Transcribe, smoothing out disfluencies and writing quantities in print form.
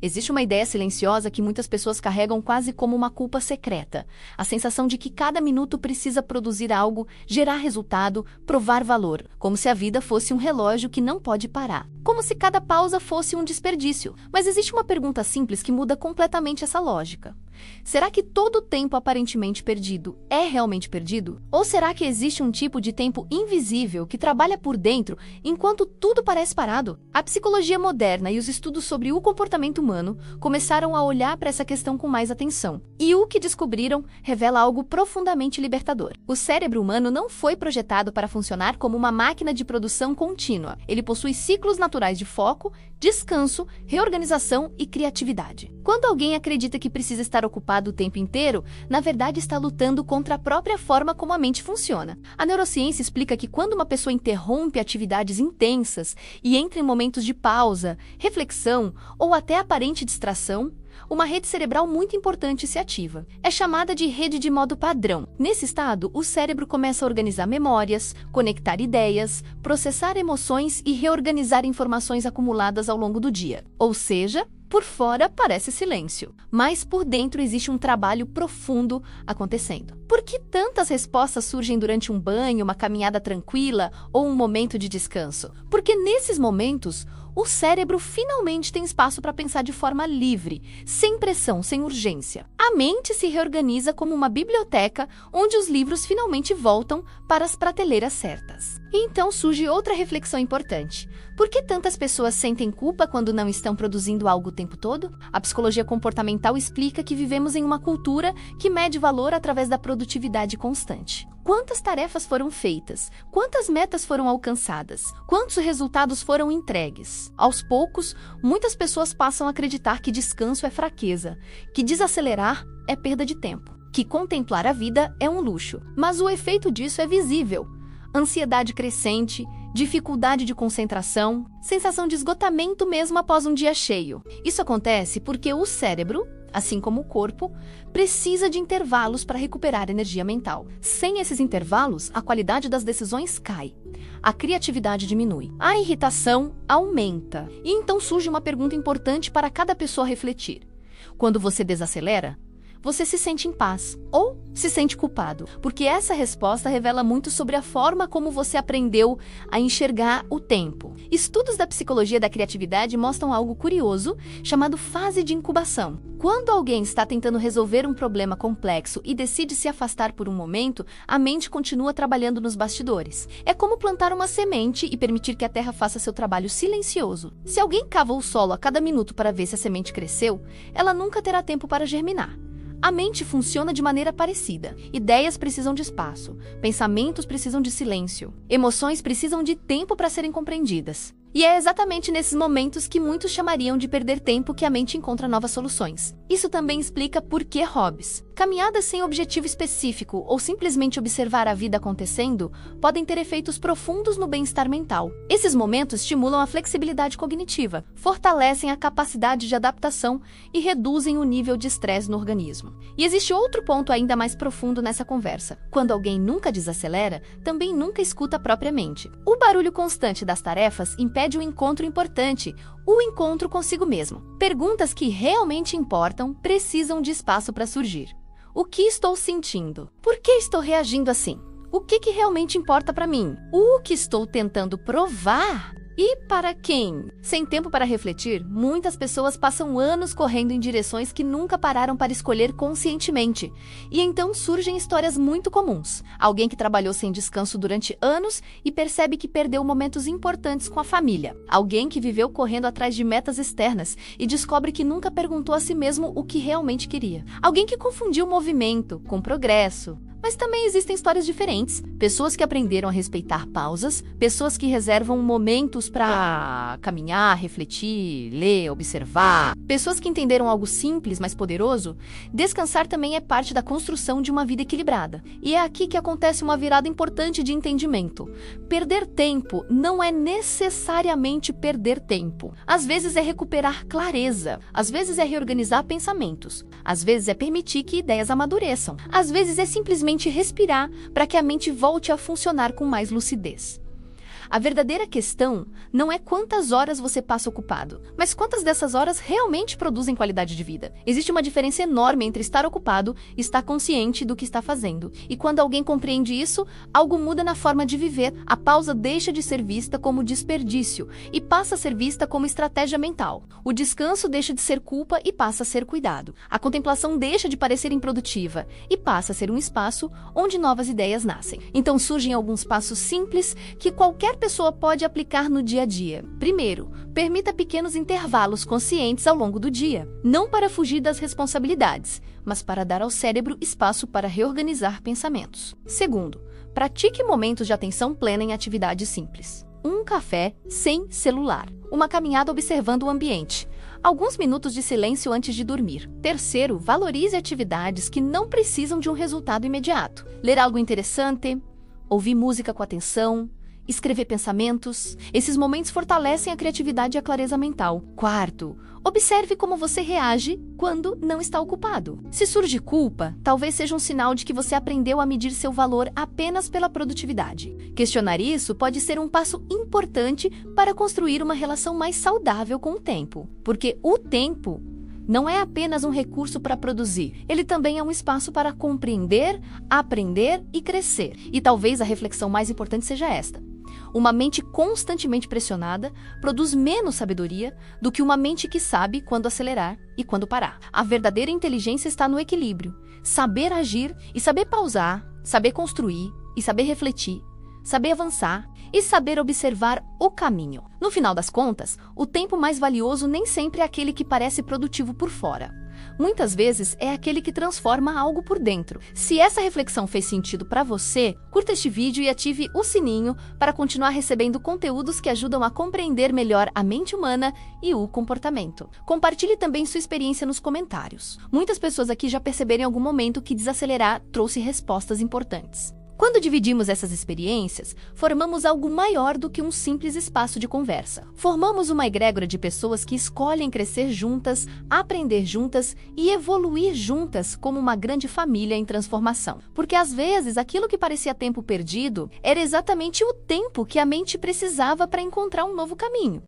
Existe uma ideia silenciosa que muitas pessoas carregam quase como uma culpa secreta. A sensação de que cada minuto precisa produzir algo, gerar resultado, provar valor. Como se a vida fosse um relógio que não pode parar. Como se cada pausa fosse um desperdício. Mas existe uma pergunta simples que muda completamente essa lógica. Será que todo o tempo aparentemente perdido é realmente perdido? Ou será que existe um tipo de tempo invisível que trabalha por dentro enquanto tudo parece parado? A psicologia moderna e os estudos sobre o comportamento humano começaram a olhar para essa questão com mais atenção. E o que descobriram revela algo profundamente libertador. O cérebro humano não foi projetado para funcionar como uma máquina de produção contínua. Ele possui ciclos naturais de foco, descanso, reorganização e criatividade. Quando alguém acredita que precisa estar ocupado o tempo inteiro, na verdade está lutando contra a própria forma como a mente funciona. A neurociência explica que quando uma pessoa interrompe atividades intensas e entra em momentos de pausa, reflexão ou até aparente distração, uma rede cerebral muito importante se ativa. É chamada de rede de modo padrão. Nesse estado, o cérebro começa a organizar memórias, conectar ideias, processar emoções e reorganizar informações acumuladas ao longo do dia. Ou seja, por fora parece silêncio, mas por dentro existe um trabalho profundo acontecendo. Por que tantas respostas surgem durante um banho, uma caminhada tranquila ou um momento de descanso? Porque nesses momentos, o cérebro finalmente tem espaço para pensar de forma livre, sem pressão, sem urgência. A mente se reorganiza como uma biblioteca onde os livros finalmente voltam para as prateleiras certas. E então surge outra reflexão importante. Por que tantas pessoas sentem culpa quando não estão produzindo algo o tempo todo? A psicologia comportamental explica que vivemos em uma cultura que mede valor através da produtividade constante. Quantas tarefas foram feitas? Quantas metas foram alcançadas? Quantos resultados foram entregues? Aos poucos, muitas pessoas passam a acreditar que descanso é fraqueza, que desacelerar é perda de tempo, que contemplar a vida é um luxo. Mas o efeito disso é visível. Ansiedade crescente, dificuldade de concentração, sensação de esgotamento mesmo após um dia cheio. Isso acontece porque o cérebro, assim como o corpo, precisa de intervalos para recuperar energia mental. Sem esses intervalos, a qualidade das decisões cai. A criatividade diminui. A irritação aumenta. E então surge uma pergunta importante para cada pessoa refletir. Quando você desacelera, você se sente em paz ou se sente culpado? Porque essa resposta revela muito sobre a forma como você aprendeu a enxergar o tempo. Estudos da psicologia da criatividade mostram algo curioso chamado fase de incubação. Quando alguém está tentando resolver um problema complexo e decide se afastar por um momento, a mente continua trabalhando nos bastidores. É como plantar uma semente e permitir que a terra faça seu trabalho silencioso. Se alguém cava o solo a cada minuto para ver se a semente cresceu, ela nunca terá tempo para germinar. A mente funciona de maneira parecida. Ideias precisam de espaço, pensamentos precisam de silêncio, emoções precisam de tempo para serem compreendidas. E é exatamente nesses momentos que muitos chamariam de perder tempo que a mente encontra novas soluções. Isso também explica por que hobbies, caminhadas sem objetivo específico ou simplesmente observar a vida acontecendo podem ter efeitos profundos no bem-estar mental. Esses momentos estimulam a flexibilidade cognitiva, fortalecem a capacidade de adaptação e reduzem o nível de estresse no organismo. E existe outro ponto ainda mais profundo nessa conversa. Quando alguém nunca desacelera, também nunca escuta propriamente. O barulho constante das tarefas impede um encontro importante, o encontro consigo mesmo. Perguntas que realmente importam precisam de espaço para surgir. O que estou sentindo? Por que estou reagindo assim? O que realmente importa para mim? O que estou tentando provar? E para quem? Sem tempo para refletir, muitas pessoas passam anos correndo em direções que nunca pararam para escolher conscientemente. E então surgem histórias muito comuns. Alguém que trabalhou sem descanso durante anos e percebe que perdeu momentos importantes com a família. Alguém que viveu correndo atrás de metas externas e descobre que nunca perguntou a si mesmo o que realmente queria. Alguém que confundiu movimento com progresso. Mas também existem histórias diferentes. Pessoas que aprenderam a respeitar pausas, pessoas que reservam momentos para caminhar, refletir, ler, observar. Pessoas que entenderam algo simples, mas poderoso. Descansar também é parte da construção de uma vida equilibrada. E é aqui que acontece uma virada importante de entendimento. Perder tempo não é necessariamente perder tempo. Às vezes é recuperar clareza. Às vezes é reorganizar pensamentos. Às vezes é permitir que ideias amadureçam. Às vezes é simplesmente respirar para que a mente volte a funcionar com mais lucidez. A verdadeira questão não é quantas horas você passa ocupado, mas quantas dessas horas realmente produzem qualidade de vida. Existe uma diferença enorme entre estar ocupado e estar consciente do que está fazendo. E quando alguém compreende isso, algo muda na forma de viver. A pausa deixa de ser vista como desperdício e passa a ser vista como estratégia mental. O descanso deixa de ser culpa e passa a ser cuidado. A contemplação deixa de parecer improdutiva e passa a ser um espaço onde novas ideias nascem. Então surgem alguns passos simples que qualquer pessoa pode aplicar no dia a dia. Primeiro, permita pequenos intervalos conscientes ao longo do dia, não para fugir das responsabilidades, mas para dar ao cérebro espaço para reorganizar pensamentos. Segundo, pratique momentos de atenção plena em atividades simples. Um café sem celular, uma caminhada observando o ambiente, alguns minutos de silêncio antes de dormir. Terceiro, valorize atividades que não precisam de um resultado imediato. Ler algo interessante, ouvir música com atenção, escrever pensamentos. Esses momentos fortalecem a criatividade e a clareza mental. Quarto, observe como você reage quando não está ocupado. Se surge culpa, talvez seja um sinal de que você aprendeu a medir seu valor apenas pela produtividade. Questionar isso pode ser um passo importante para construir uma relação mais saudável com o tempo, porque o tempo não é apenas um recurso para produzir, ele também é um espaço para compreender, aprender e crescer. E talvez a reflexão mais importante seja esta: uma mente constantemente pressionada produz menos sabedoria do que uma mente que sabe quando acelerar e quando parar. A verdadeira inteligência está no equilíbrio. Saber agir e saber pausar, saber construir e saber refletir, saber avançar e saber observar o caminho. No final das contas, o tempo mais valioso nem sempre é aquele que parece produtivo por fora. Muitas vezes é aquele que transforma algo por dentro. Se essa reflexão fez sentido para você, curta este vídeo e ative o sininho para continuar recebendo conteúdos que ajudam a compreender melhor a mente humana e o comportamento. Compartilhe também sua experiência nos comentários. Muitas pessoas aqui já perceberam em algum momento que desacelerar trouxe respostas importantes. Quando dividimos essas experiências, formamos algo maior do que um simples espaço de conversa. Formamos uma egrégora de pessoas que escolhem crescer juntas, aprender juntas e evoluir juntas como uma grande família em transformação. Porque às vezes aquilo que parecia tempo perdido era exatamente o tempo que a mente precisava para encontrar um novo caminho.